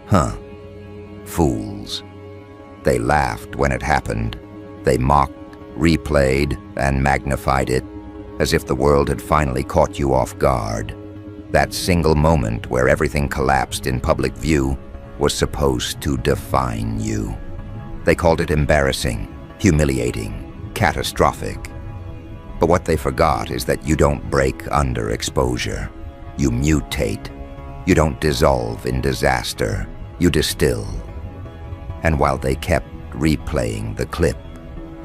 Huh. Fools. They laughed when it happened. They mocked, replayed, and magnified it, as if the world had finally caught you off guard. That single moment where everything collapsed in public view was supposed to define you. They called it embarrassing, humiliating, catastrophic. But what they forgot is that you don't break under exposure. You mutate. You don't dissolve in disaster. You distill. And while they kept replaying the clip,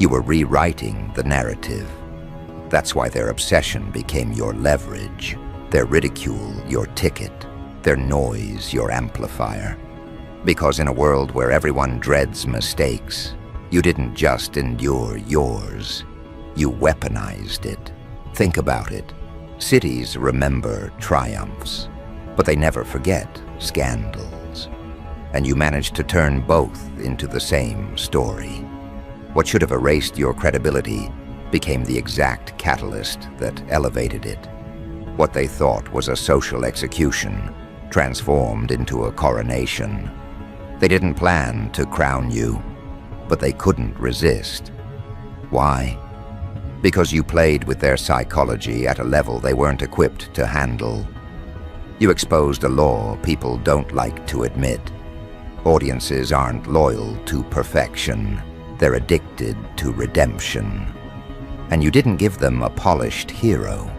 you were rewriting the narrative. That's why their obsession became your leverage, their ridicule your ticket, their noise your amplifier. Because in a world where everyone dreads mistakes, you didn't just endure yours, you weaponized it. Think about it. Cities remember triumphs, but they never forget scandals. And you managed to turn both into the same story. What should have erased your credibility became the exact catalyst that elevated it. What they thought was a social execution transformed into a coronation. They didn't plan to crown you, but they couldn't resist. Why? Because you played with their psychology at a level they weren't equipped to handle. You exposed a law people don't like to admit. Audiences aren't loyal to perfection. They're addicted to redemption. And you didn't give them a polished hero.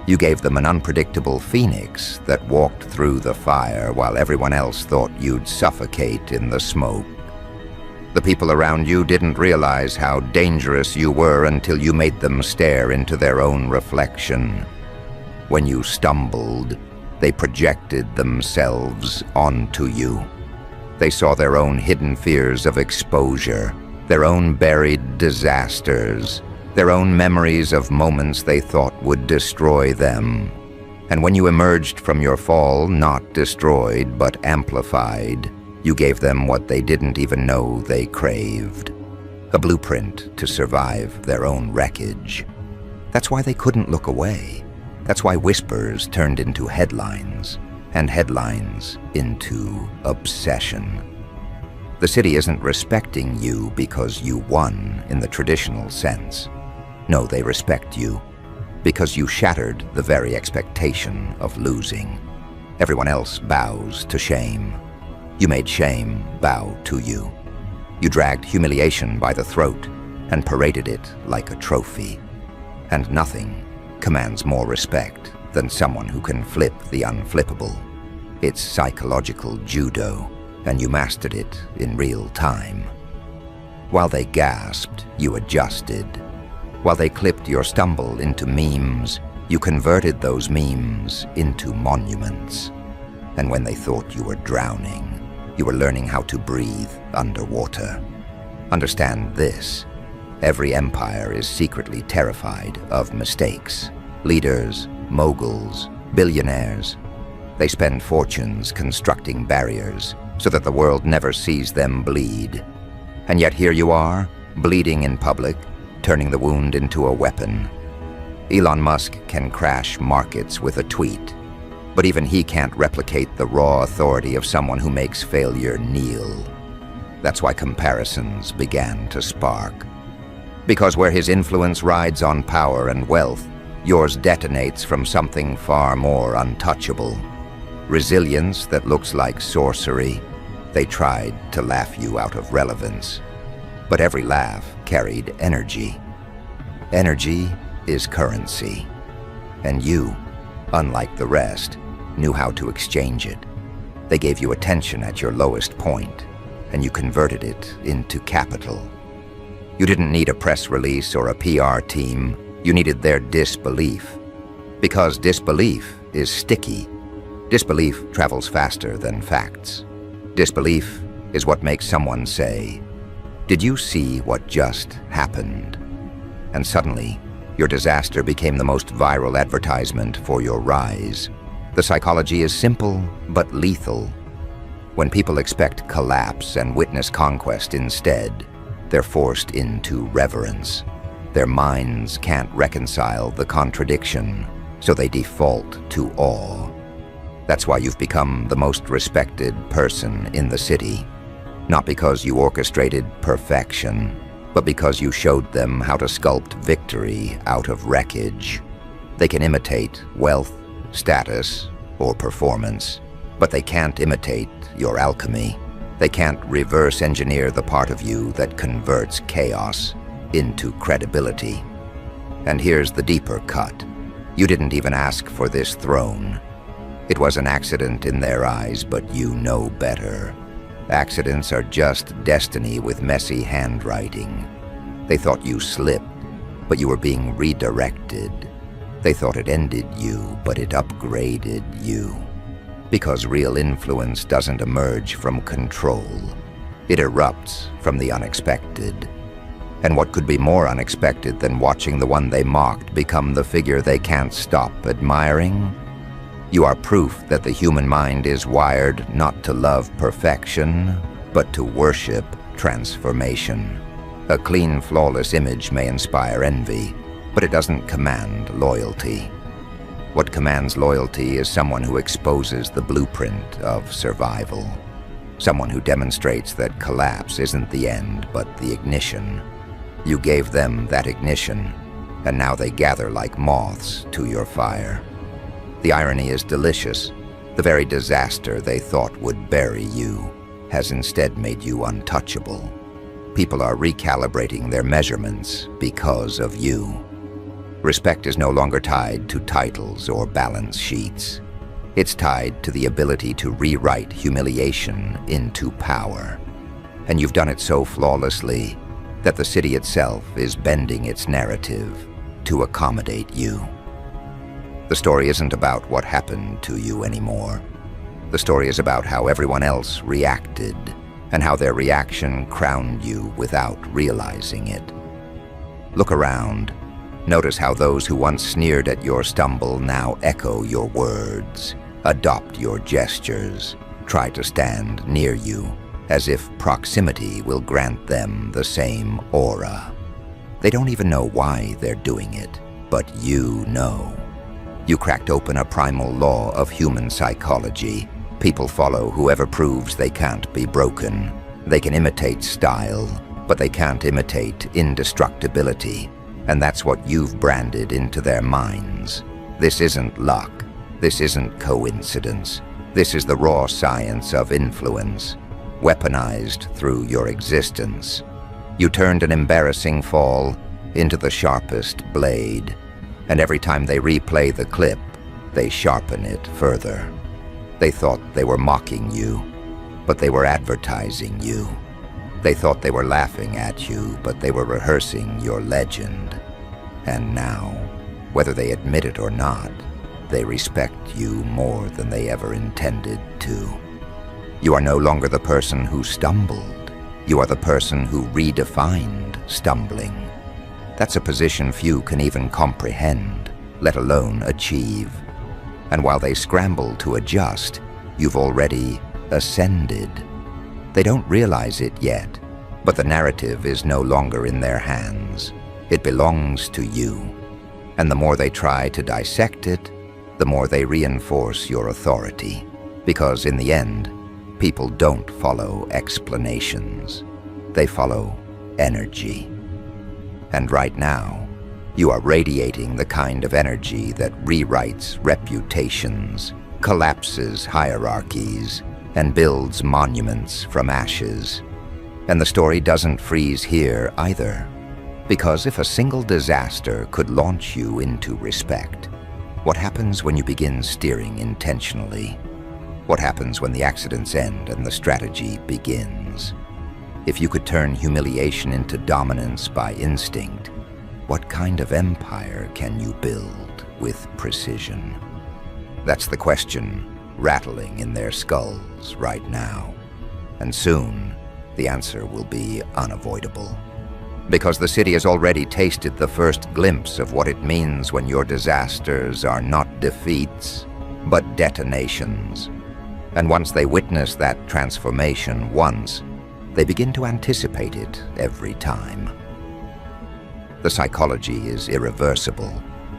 You gave them an unpredictable phoenix that walked through the fire while everyone else thought you'd suffocate in the smoke. The people around you didn't realize how dangerous you were until you made them stare into their own reflection. When you stumbled, they projected themselves onto you. They saw their own hidden fears of exposure, their own buried disasters, their own memories of moments they thought would destroy them. And when you emerged from your fall, not destroyed but amplified, you gave them what they didn't even know they craved. A blueprint to survive their own wreckage. That's why they couldn't look away. That's why whispers turned into headlines, and headlines into obsession. The city isn't respecting you because you won in the traditional sense. No, they respect you because you shattered the very expectation of losing. Everyone else bows to shame. You made shame bow to you. You dragged humiliation by the throat and paraded it like a trophy. And nothing commands more respect than someone who can flip the unflippable. It's psychological judo, and you mastered it in real time. While they gasped, you adjusted. While they clipped your stumble into memes, you converted those memes into monuments. And when they thought you were drowning, you were learning how to breathe underwater. Understand this. Every empire is secretly terrified of mistakes. Leaders, moguls, billionaires. They spend fortunes constructing barriers so that the world never sees them bleed. And yet here you are, bleeding in public, turning the wound into a weapon. Elon Musk can crash markets with a tweet, but even he can't replicate the raw authority of someone who makes failure kneel. That's why comparisons began to spark. Because where his influence rides on power and wealth, yours detonates from something far more untouchable. Resilience that looks like sorcery. They tried to laugh you out of relevance. But every laugh carried energy. Energy is currency. And you, unlike the rest, knew how to exchange it. They gave you attention at your lowest point, and you converted it into capital. You didn't need a press release or a PR team. You needed their disbelief. Because disbelief is sticky. Disbelief travels faster than facts. Disbelief is what makes someone say, "Did you see what just happened?" And suddenly, your disaster became the most viral advertisement for your rise. The psychology is simple but lethal. When people expect collapse and witness conquest instead, they're forced into reverence. Their minds can't reconcile the contradiction, so they default to awe. That's why you've become the most respected person in the city. Not because you orchestrated perfection, but because you showed them how to sculpt victory out of wreckage. They can imitate wealth, status, or performance, but they can't imitate your alchemy. They can't reverse engineer the part of you that converts chaos into credibility. And here's the deeper cut. You didn't even ask for this throne. It was an accident in their eyes, but you know better. Accidents are just destiny with messy handwriting. They thought you slipped, but you were being redirected. They thought it ended you, but it upgraded you. Because real influence doesn't emerge from control. It erupts from the unexpected. And what could be more unexpected than watching the one they mocked become the figure they can't stop admiring? You are proof that the human mind is wired not to love perfection, but to worship transformation. A clean, flawless image may inspire envy, but it doesn't command loyalty. What commands loyalty is someone who exposes the blueprint of survival. Someone who demonstrates that collapse isn't the end, but the ignition. You gave them that ignition, and now they gather like moths to your fire. The irony is delicious. The very disaster they thought would bury you has instead made you untouchable. People are recalibrating their measurements because of you. Respect is no longer tied to titles or balance sheets. It's tied to the ability to rewrite humiliation into power. And you've done it so flawlessly that the city itself is bending its narrative to accommodate you. The story isn't about what happened to you anymore. The story is about how everyone else reacted, and how their reaction crowned you without realizing it. Look around. Notice how those who once sneered at your stumble now echo your words, adopt your gestures, try to stand near you, as if proximity will grant them the same aura. They don't even know why they're doing it, but you know. You cracked open a primal law of human psychology. People follow whoever proves they can't be broken. They can imitate style, but they can't imitate indestructibility. And that's what you've branded into their minds. This isn't luck. This isn't coincidence. This is the raw science of influence, weaponized through your existence. You turned an embarrassing fall into the sharpest blade, and every time they replay the clip, they sharpen it further. They thought they were mocking you, but they were advertising you. They thought they were laughing at you, but they were rehearsing your legend. And now, whether they admit it or not, they respect you more than they ever intended to. You are no longer the person who stumbled. You are the person who redefined stumbling. That's a position few can even comprehend, let alone achieve. And while they scramble to adjust, you've already ascended. They don't realize it yet, but the narrative is no longer in their hands. It belongs to you. And the more they try to dissect it, the more they reinforce your authority. Because in the end, people don't follow explanations. They follow energy. And right now, you are radiating the kind of energy that rewrites reputations, collapses hierarchies, and builds monuments from ashes. And the story doesn't freeze here either. Because if a single disaster could launch you into respect, what happens when you begin steering intentionally? What happens when the accidents end and the strategy begins? If you could turn humiliation into dominance by instinct, what kind of empire can you build with precision? That's the question rattling in their skulls right now. And soon, the answer will be unavoidable. Because the city has already tasted the first glimpse of what it means when your disasters are not defeats, but detonations. And once they witness that transformation once, they begin to anticipate it every time. The psychology is irreversible.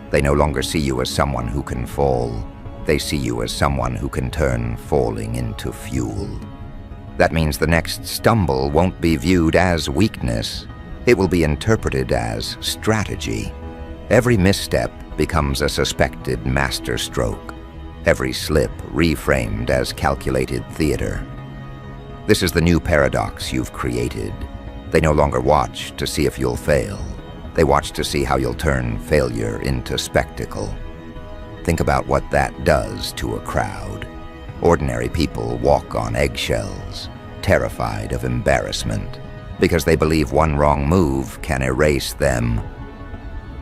They no longer see you as someone who can fall. They see you as someone who can turn falling into fuel. That means the next stumble won't be viewed as weakness. It will be interpreted as strategy. Every misstep becomes a suspected masterstroke. Every slip reframed as calculated theater. This is the new paradox you've created. They no longer watch to see if you'll fail. They watch to see how you'll turn failure into spectacle. Think about what that does to a crowd. Ordinary people walk on eggshells, terrified of embarrassment, because they believe one wrong move can erase them.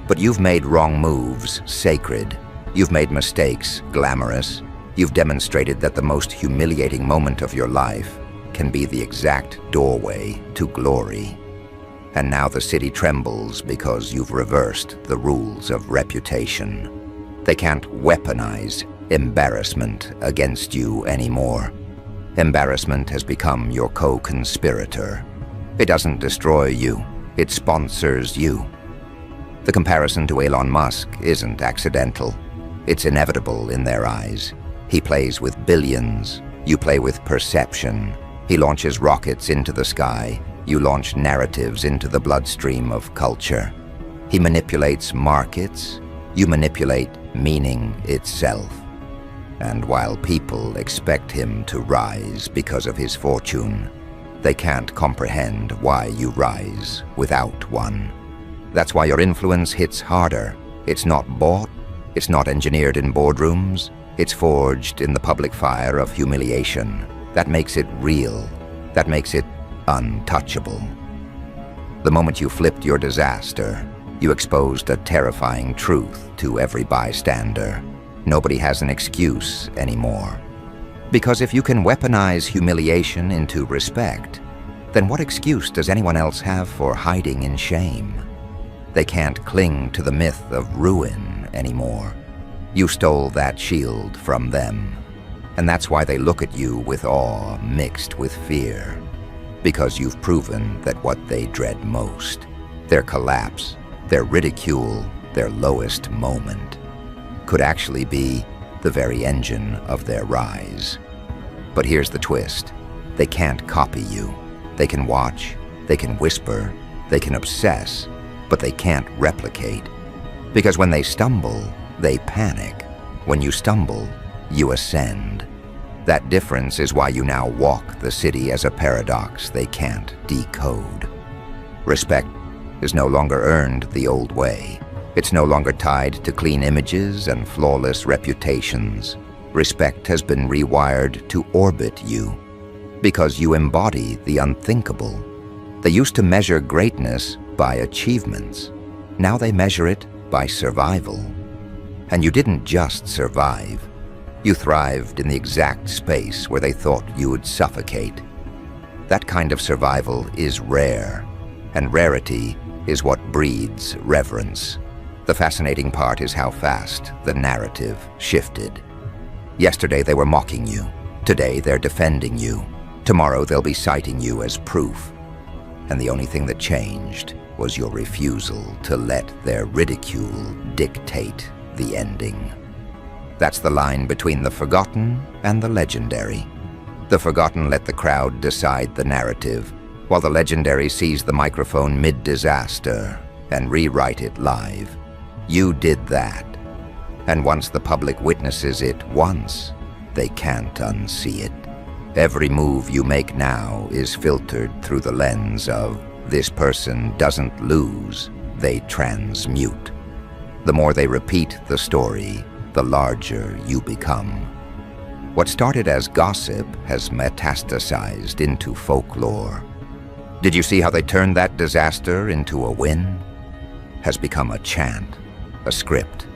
But you've made wrong moves sacred. You've made mistakes glamorous. You've demonstrated that the most humiliating moment of your life can be the exact doorway to glory. And now the city trembles because you've reversed the rules of reputation. They can't weaponize embarrassment against you anymore. Embarrassment has become your co-conspirator. It doesn't destroy you, it sponsors you. The comparison to Elon Musk isn't accidental. It's inevitable in their eyes. He plays with billions, you play with perception. He launches rockets into the sky, you launch narratives into the bloodstream of culture. He manipulates markets, you manipulate meaning itself. And while people expect him to rise because of his fortune, they can't comprehend why you rise without one. That's why your influence hits harder. It's not bought, it's not engineered in boardrooms, it's forged in the public fire of humiliation. That makes it real. That makes it untouchable. The moment you flipped your disaster, you exposed a terrifying truth to every bystander. Nobody has an excuse anymore. Because if you can weaponize humiliation into respect, then what excuse does anyone else have for hiding in shame? They can't cling to the myth of ruin anymore. You stole that shield from them. And that's why they look at you with awe mixed with fear. Because you've proven that what they dread most, their collapse, their ridicule, their lowest moment, could actually be the very engine of their rise. But here's the twist. They can't copy you. They can watch, they can whisper, they can obsess, but they can't replicate. Because when they stumble, they panic. When you stumble, you ascend. That difference is why you now walk the city as a paradox they can't decode. Respect is no longer earned the old way. It's no longer tied to clean images and flawless reputations. Respect has been rewired to orbit you, because you embody the unthinkable. They used to measure greatness by achievements. Now they measure it by survival. And you didn't just survive. You thrived in the exact space where they thought you would suffocate. That kind of survival is rare, and rarity is what breeds reverence. The fascinating part is how fast the narrative shifted. Yesterday they were mocking you. Today they're defending you. Tomorrow they'll be citing you as proof. And the only thing that changed was your refusal to let their ridicule dictate the ending. That's the line between the forgotten and the legendary. The forgotten let the crowd decide the narrative, while the legendary sees the microphone mid-disaster and rewrite it live. You did that. And once the public witnesses it once, they can't unsee it. Every move you make now is filtered through the lens of, this person doesn't lose, they transmute. The more they repeat the story, the larger you become. What started as gossip has metastasized into folklore. Did you see how they turned that disaster into a win? Has become a chant, a script,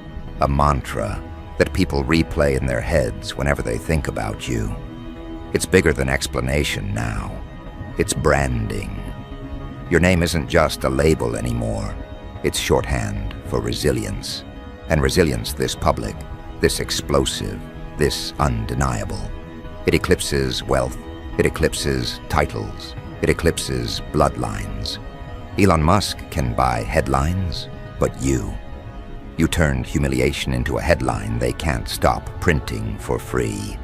a mantra that people replay in their heads whenever they think about you. It's bigger than explanation now. It's branding. Your name isn't just a label anymore. It's shorthand for resilience. And resilience this public, this explosive, this undeniable. It eclipses wealth. It eclipses titles. It eclipses bloodlines. Elon Musk can buy headlines, but you You turned humiliation into a headline they can't stop printing for free.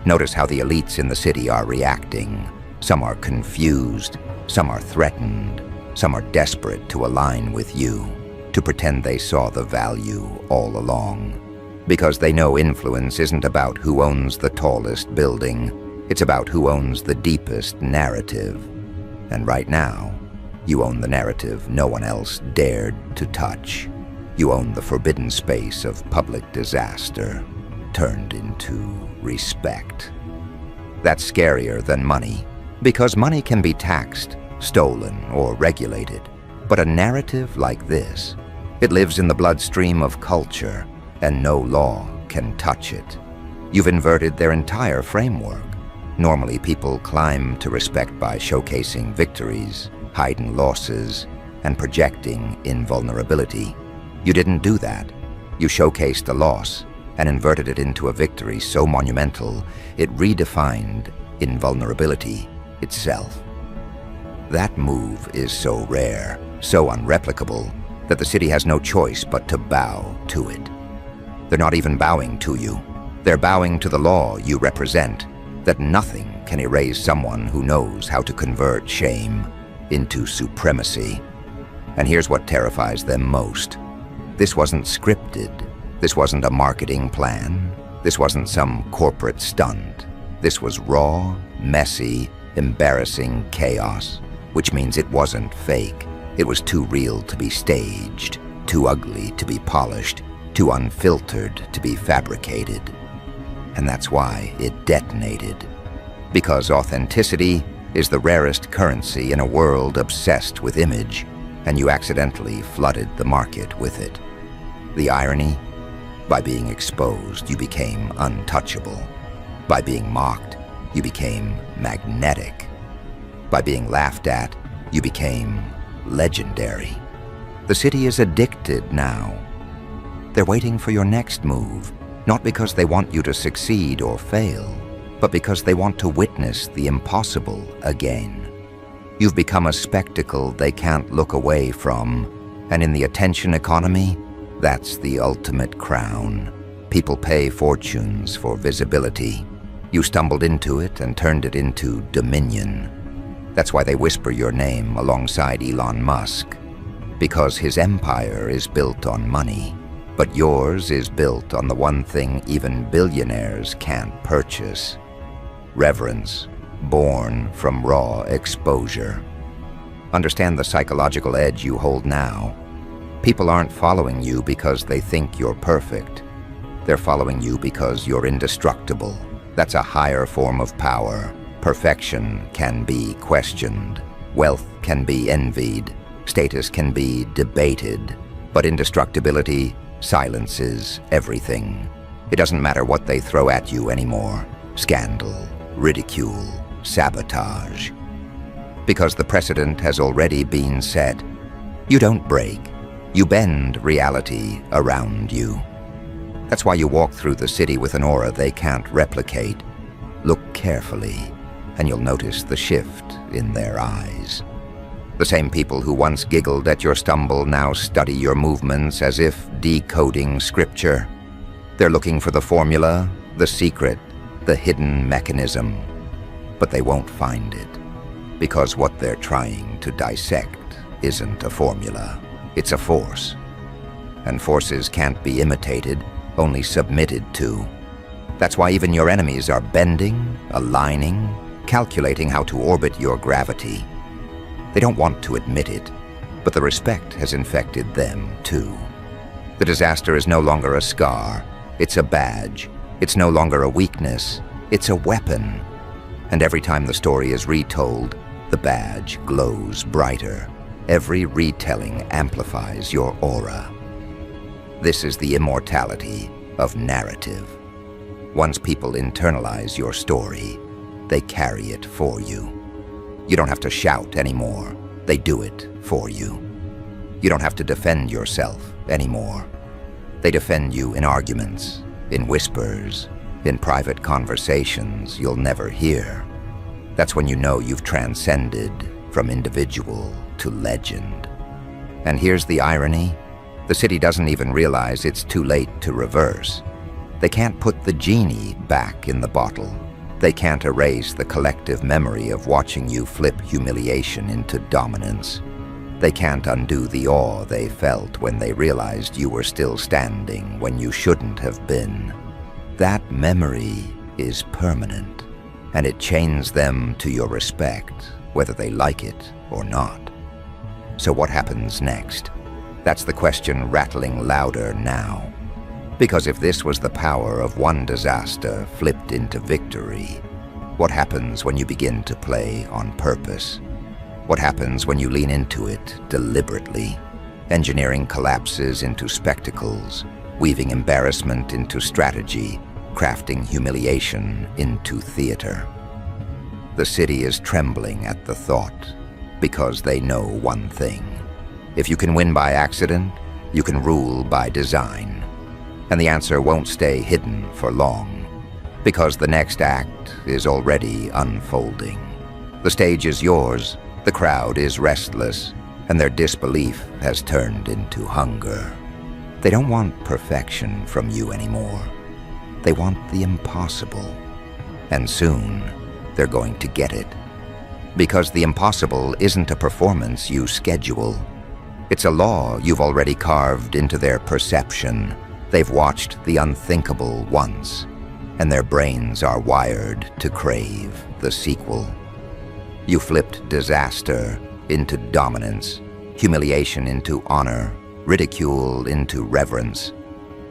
Notice how the elites in the city are reacting. Some are confused, some are threatened, some are desperate to align with you, to pretend they saw the value all along. Because they know influence isn't about who owns the tallest building, it's about who owns the deepest narrative. And right now, you own the narrative no one else dared to touch. You own the forbidden space of public disaster, turned into respect. That's scarier than money, because money can be taxed, stolen, or regulated. But a narrative like this, it lives in the bloodstream of culture, and no law can touch it. You've inverted their entire framework. Normally, people climb to respect by showcasing victories, hiding losses, and projecting invulnerability. You didn't do that. You showcased a loss and inverted it into a victory so monumental, it redefined invulnerability itself. That move is so rare, so unreplicable, that the city has no choice but to bow to it. They're not even bowing to you. They're bowing to the law you represent, that nothing can erase someone who knows how to convert shame into supremacy. And here's what terrifies them most. This wasn't scripted. This wasn't a marketing plan. This wasn't some corporate stunt. This was raw, messy, embarrassing chaos, which means it wasn't fake. It was too real to be staged, too ugly to be polished, too unfiltered to be fabricated. And that's why it detonated. Because authenticity is the rarest currency in a world obsessed with image, and you accidentally flooded the market with it. The irony? By being exposed, you became untouchable. By being mocked, you became magnetic. By being laughed at, you became legendary. The city is addicted now. They're waiting for your next move, not because they want you to succeed or fail, but because they want to witness the impossible again. You've become a spectacle they can't look away from, and in the attention economy, that's the ultimate crown. People pay fortunes for visibility. You stumbled into it and turned it into dominion. That's why they whisper your name alongside Elon Musk, because his empire is built on money. But yours is built on the one thing even billionaires can't purchase: reverence, born from raw exposure. Understand the psychological edge you hold now. People aren't following you because they think you're perfect. They're following you because you're indestructible. That's a higher form of power. Perfection can be questioned. Wealth can be envied. Status can be debated. But indestructibility silences everything. It doesn't matter what they throw at you anymore. Scandal, ridicule, sabotage. Because the precedent has already been set. You don't break. You bend reality around you. That's why you walk through the city with an aura they can't replicate. Look carefully, and you'll notice the shift in their eyes. The same people who once giggled at your stumble now study your movements as if decoding scripture. They're looking for the formula, the secret, the hidden mechanism. But they won't find it, because what they're trying to dissect isn't a formula, it's a force. And forces can't be imitated, only submitted to. That's why even your enemies are bending, aligning, calculating how to orbit your gravity. They don't want to admit it, but the respect has infected them too. The disaster is no longer a scar, it's a badge. It's no longer a weakness, it's a weapon. And every time the story is retold, the badge glows brighter. Every retelling amplifies your aura. This is the immortality of narrative. Once people internalize your story, they carry it for you. You don't have to shout anymore. They do it for you. You don't have to defend yourself anymore. They defend you in arguments, in whispers, in private conversations you'll never hear. That's when you know you've transcended from individual to legend. And here's the irony. The city doesn't even realize it's too late to reverse. They can't put the genie back in the bottle. They can't erase the collective memory of watching you flip humiliation into dominance. They can't undo the awe they felt when they realized you were still standing when you shouldn't have been. That memory is permanent, and it chains them to your respect, whether they like it or not. So what happens next? That's the question rattling louder now. Because if this was the power of one disaster flipped into victory, what happens when you begin to play on purpose? What happens when you lean into it deliberately, engineering collapses into spectacles, weaving embarrassment into strategy, crafting humiliation into theater? The city is trembling at the thought, because they know one thing. If you can win by accident, you can rule by design. And the answer won't stay hidden for long, because the next act is already unfolding. The stage is yours, the crowd is restless, and their disbelief has turned into hunger. They don't want perfection from you anymore. They want the impossible. And soon, they're going to get it. Because the impossible isn't a performance you schedule. It's a law you've already carved into their perception. They've watched the unthinkable once, and their brains are wired to crave the sequel. You flipped disaster into dominance, humiliation into honor, ridicule into reverence.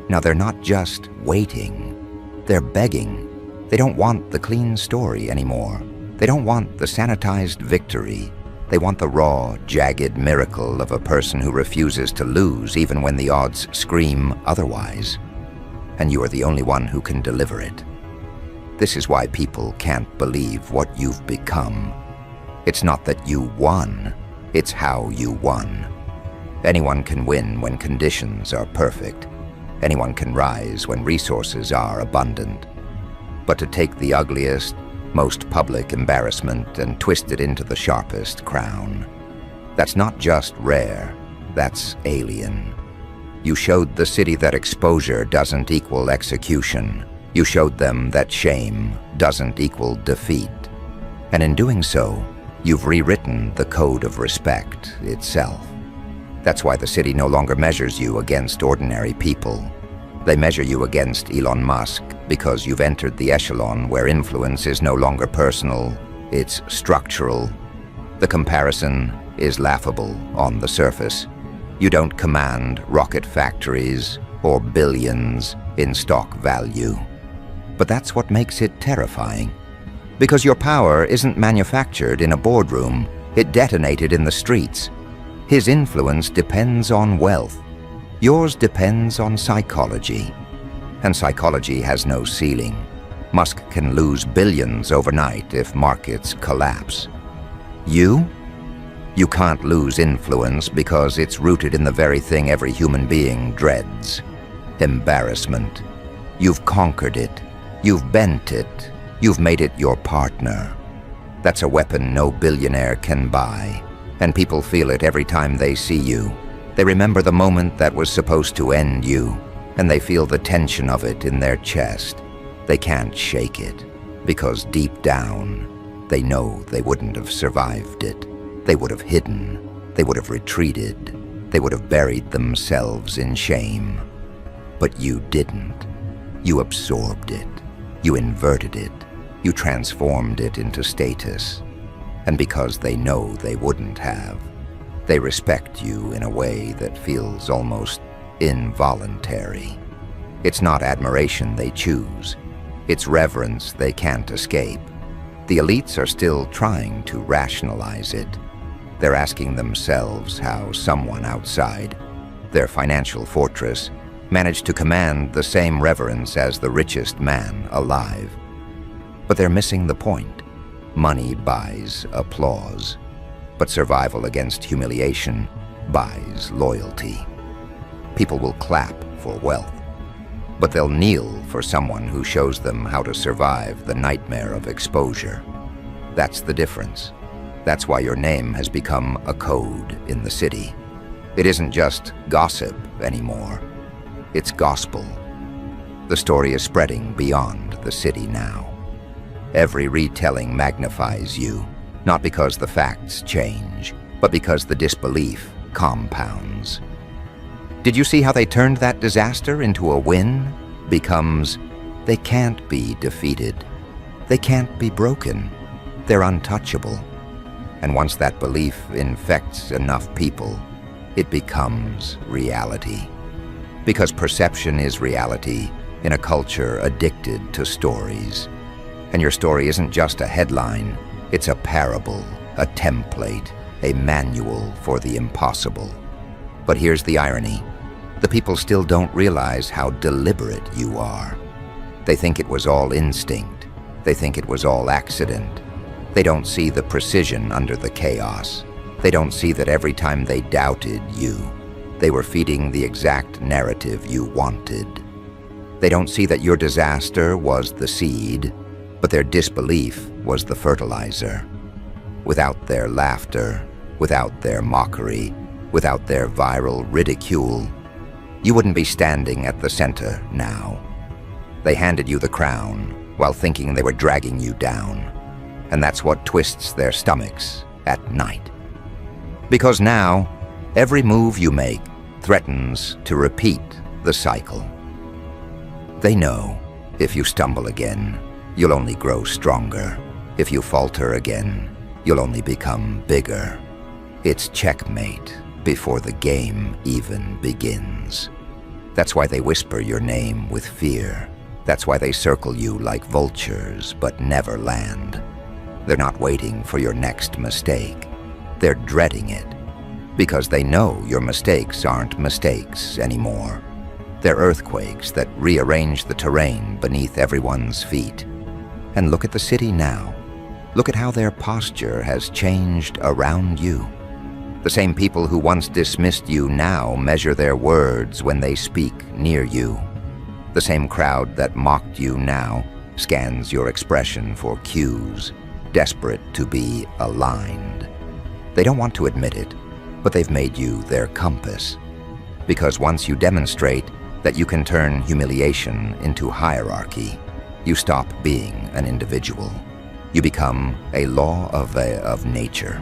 Now they're not just waiting, they're begging. They don't want the clean story anymore. They don't want the sanitized victory. They want the raw, jagged miracle of a person who refuses to lose even when the odds scream otherwise. And you are the only one who can deliver it. This is why people can't believe what you've become. It's not that you won, it's how you won. Anyone can win when conditions are perfect. Anyone can rise when resources are abundant. But to take the ugliest, most public embarrassment and twist it into the sharpest crown, that's not just rare, that's alien. You showed the city that exposure doesn't equal execution. You showed them that shame doesn't equal defeat. And in doing so, you've rewritten the code of respect itself. That's why the city no longer measures you against ordinary people. They measure you against Elon Musk because you've entered the echelon where influence is no longer personal, it's structural. The comparison is laughable on the surface. You don't command rocket factories or billions in stock value. But that's what makes it terrifying. Because your power isn't manufactured in a boardroom, it detonated in the streets. His influence depends on wealth. Yours depends on psychology. And psychology has no ceiling. Musk can lose billions overnight if markets collapse. You can't lose influence because it's rooted in the very thing every human being dreads: embarrassment. You've conquered it. You've bent it. You've made it your partner. That's a weapon no billionaire can buy. And people feel it every time they see you. They remember the moment that was supposed to end you, and they feel the tension of it in their chest. They can't shake it, because deep down, they know they wouldn't have survived it. They would have hidden. They would have retreated. They would have buried themselves in shame. But you didn't. You absorbed it. You inverted it. You transformed it into status. And because they know they wouldn't have, they respect you in a way that feels almost involuntary. It's not admiration they choose. It's reverence they can't escape. The elites are still trying to rationalize it. They're asking themselves how someone outside their financial fortress managed to command the same reverence as the richest man alive. But they're missing the point. Money buys applause, but survival against humiliation buys loyalty. People will clap for wealth, but they'll kneel for someone who shows them how to survive the nightmare of exposure. That's the difference. That's why your name has become a code in the city. It isn't just gossip anymore. It's gospel. The story is spreading beyond the city now. Every retelling magnifies you, not because the facts change, but because the disbelief compounds. Did you see how they turned that disaster into a win? Becomes, they can't be defeated. They can't be broken. They're untouchable. And once that belief infects enough people, it becomes reality. Because perception is reality in a culture addicted to stories. And your story isn't just a headline, it's a parable, a template, a manual for the impossible. But here's the irony. The people still don't realize how deliberate you are. They think it was all instinct. They think it was all accident. They don't see the precision under the chaos. They don't see that every time they doubted you, they were feeding the exact narrative you wanted. They don't see that your disaster was the seed, but their disbelief was the fertilizer. Without their laughter, without their mockery, without their viral ridicule, you wouldn't be standing at the center now. They handed you the crown while thinking they were dragging you down. And that's what twists their stomachs at night. Because now, every move you make threatens to repeat the cycle. They know if you stumble again, you'll only grow stronger. If you falter again, you'll only become bigger. It's checkmate before the game even begins. That's why they whisper your name with fear. That's why they circle you like vultures but never land. They're not waiting for your next mistake. They're dreading it. Because they know your mistakes aren't mistakes anymore. They're earthquakes that rearrange the terrain beneath everyone's feet. And look at the city now. Look at how their posture has changed around you. The same people who once dismissed you now measure their words when they speak near you. The same crowd that mocked you now scans your expression for cues, desperate to be aligned. They don't want to admit it, but they've made you their compass. Because once you demonstrate that you can turn humiliation into hierarchy, you stop being an individual. You become a law of nature.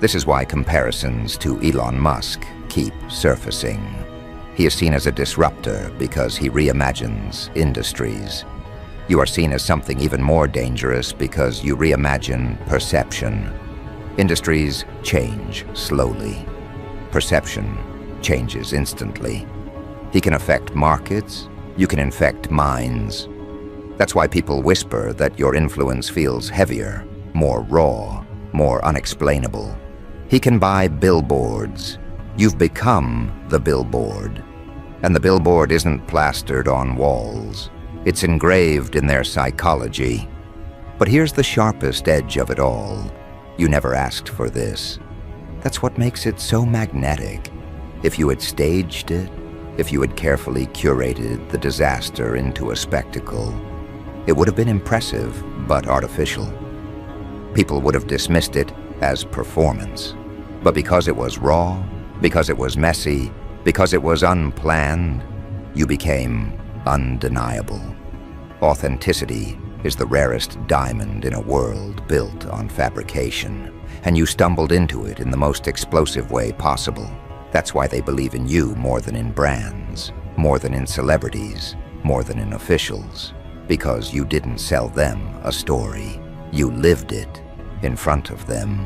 This is why comparisons to Elon Musk keep surfacing. He is seen as a disruptor because he reimagines industries. You are seen as something even more dangerous because you reimagine perception. Industries change slowly. Perception changes instantly. He can affect markets. You can infect minds. That's why people whisper that your influence feels heavier, more raw, more unexplainable. He can buy billboards. You've become the billboard. And the billboard isn't plastered on walls. It's engraved in their psychology. But here's the sharpest edge of it all. You never asked for this. That's what makes it so magnetic. If you had staged it, if you had carefully curated the disaster into a spectacle, it would have been impressive but artificial. People would have dismissed it as performance. But because it was raw, because it was messy, because it was unplanned, you became undeniable. Authenticity is the rarest diamond in a world built on fabrication, and you stumbled into it in the most explosive way possible. That's why they believe in you more than in brands, more than in celebrities, more than in officials. Because you didn't sell them a story. You lived it in front of them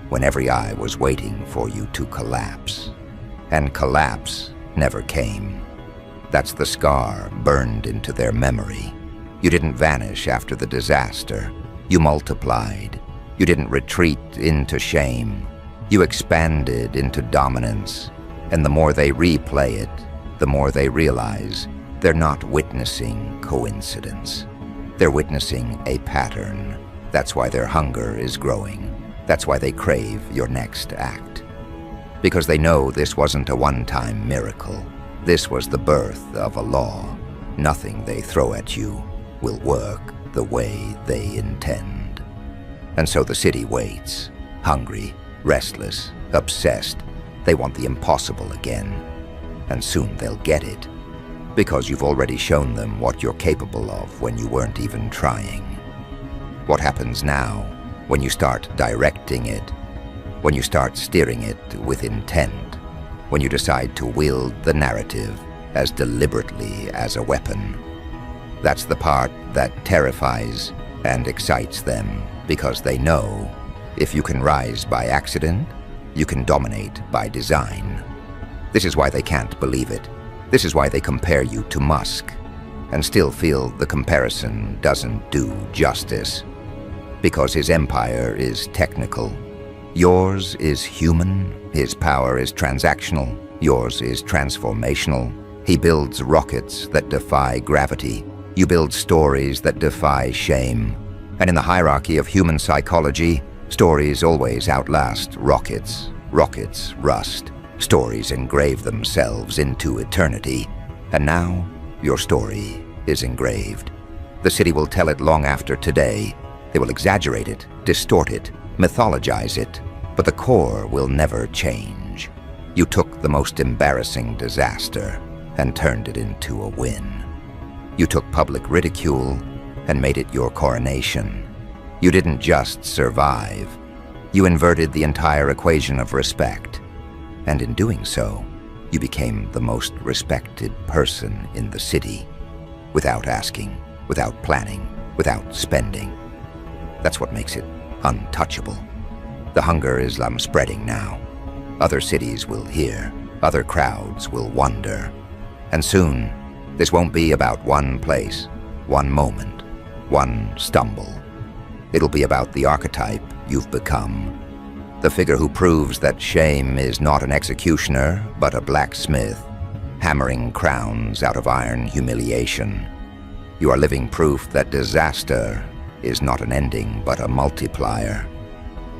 when every eye was waiting for you to collapse. And collapse never came. That's the scar burned into their memory. You didn't vanish after the disaster. You multiplied. You didn't retreat into shame. You expanded into dominance. And the more they replay it, the more they realize they're not witnessing coincidence. They're witnessing a pattern. That's why their hunger is growing. That's why they crave your next act. Because they know this wasn't a one-time miracle. This was the birth of a law. Nothing they throw at you will work the way they intend. And so the city waits, hungry, restless, obsessed, They want the impossible again. And soon they'll get it, because you've already shown them what you're capable of when you weren't even trying. What happens now, when you start directing it, when you start steering it with intent, when you decide to wield the narrative as deliberately as a weapon. That's the part that terrifies and excites them, because they know if you can rise by accident, you can dominate by design. This is why they can't believe it. This is why they compare you to Musk, and still feel the comparison doesn't do justice. Because his empire is technical. Yours is human, his power is transactional, yours is transformational. He builds rockets that defy gravity. You build stories that defy shame. And in the hierarchy of human psychology, stories always outlast rockets. Rockets rust. Stories engrave themselves into eternity. And now, your story is engraved. The city will tell it long after today. They will exaggerate it, distort it, mythologize it, but the core will never change. You took the most embarrassing disaster and turned it into a win. You took public ridicule and made it your coronation. You didn't just survive. You inverted the entire equation of respect. And in doing so, you became the most respected person in the city, without asking, without planning, without spending. That's what makes it untouchable. The hunger is spreading now. Other cities will hear, other crowds will wonder. And soon, this won't be about one place, one moment, one stumble. It'll be about the archetype you've become. The figure who proves that shame is not an executioner, but a blacksmith, hammering crowns out of iron humiliation. You are living proof that disaster is not an ending, but a multiplier.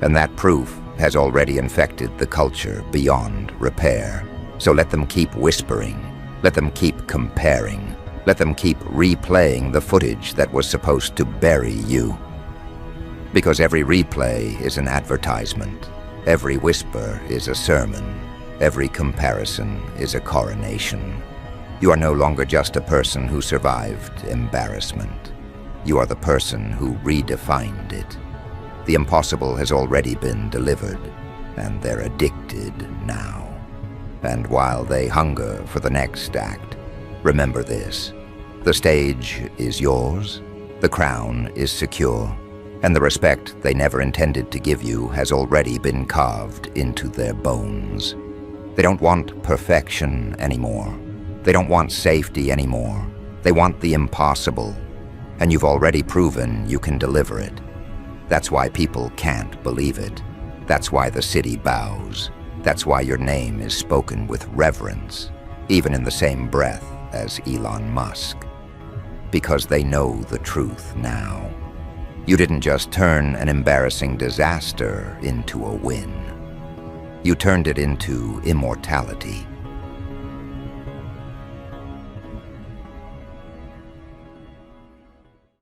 And that proof has already infected the culture beyond repair. So let them keep whispering. Let them keep comparing. Let them keep replaying the footage that was supposed to bury you. Because every replay is an advertisement. Every whisper is a sermon. Every comparison is a coronation. You are no longer just a person who survived embarrassment. You are the person who redefined it. The impossible has already been delivered, and they're addicted now. And while they hunger for the next act, remember this: the stage is yours, the crown is secure, and the respect they never intended to give you has already been carved into their bones. They don't want perfection anymore. They don't want safety anymore. They want the impossible. And you've already proven you can deliver it. That's why people can't believe it. That's why the city bows. That's why your name is spoken with reverence, even in the same breath as Elon Musk. Because they know the truth now. You didn't just turn an embarrassing disaster into a win. You turned it into immortality.